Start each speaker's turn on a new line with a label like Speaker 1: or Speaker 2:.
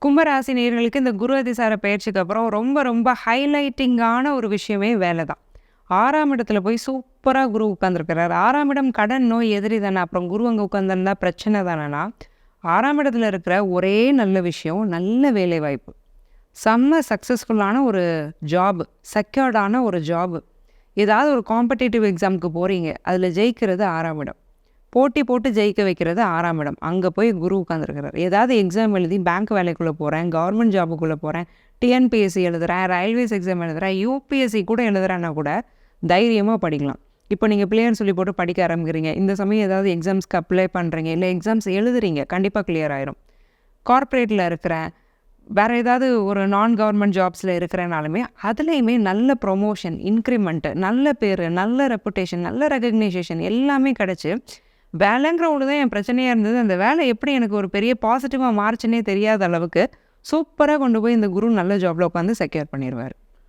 Speaker 1: கும்பராசி நேயர்களுக்கு இந்த குரு அதிசார பயிற்சிக்கு அப்புறம் ரொம்ப ரொம்ப ஹைலைட்டிங்கான ஒரு விஷயமே வேலை தான். 6ஆம் இடத்துல போய் சூப்பராக குரு உட்காந்துருக்கிறார். 6ஆம் இடம் கடன், நோய், எதிரி தானே. அப்புறம் குரு அங்கே உட்காந்துருந்தா பிரச்சனை தானேனா. 6ஆம் இடத்துல இருக்கிற ஒரே நல்ல விஷயம் நல்ல வேலை வாய்ப்பு, செம்ம சக்ஸஸ்ஃபுல்லான ஒரு ஜாப், செக்யூர்டான ஒரு ஜாப். ஏதாவது ஒரு காம்படிட்டிவ் எக்ஸாமுக்கு போகிறீங்க, அதில் ஜெயிக்கிறது 6ஆம் இடம். போட்டி போட்டு ஜெயிக்க வைக்கிறது 6ஆம் இடம். அங்கே போய் குரு உட்காந்துருக்கிறார். ஏதாவது எக்ஸாம் எழுதி பேங்க் வேலைக்குள்ளே போகிறேன், கவர்மெண்ட் ஜாபுக்குள்ளே போகிறேன், டிஎன்பிஎஸ்சி எழுதுகிறேன், ரயில்வேஸ் எக்ஸாம் எழுதுகிறேன், யூபிஎஸ்சி கூட எழுதுகிறேன்னா கூட தைரியமாக படிக்கலாம். இப்போ நீங்கள் பிள்ளையர் சொல்லி போட்டு படிக்க ஆரம்பிக்கிறீங்க. இந்த சமயம் ஏதாவது எக்ஸாம்ஸ்க்கு அப்ளை பண்ணுறீங்க, இல்லை எக்ஸாம்ஸ் எழுதுறீங்க, கண்டிப்பாக கிளியர் ஆயிரும். கார்ப்பரேட்டில் இருக்கிறேன், வேறு ஏதாவது ஒரு நான் கவர்மெண்ட் ஜாப்ஸில் இருக்கிறனாலுமே அதுலேயுமே நல்ல ப்ரொமோஷன், இன்க்ரிமெண்ட்டு, நல்ல பேர், நல்ல ரெப்புடேஷன், நல்ல ரெகக்னைசேஷன் எல்லாமே கிடச்சி வேலைங்கிற ஒன்று தான் என் பிரச்சனையாக இருந்தது. அந்த வேலை எப்படி எனக்கு ஒரு பெரிய பாசிட்டிவாக மாறுச்சுன்னே தெரியாத அளவுக்கு சூப்பராக கொண்டு போய் இந்த குரு நல்ல ஜாபில் உட்காந்து செக்யூர் பண்ணிடுவார்.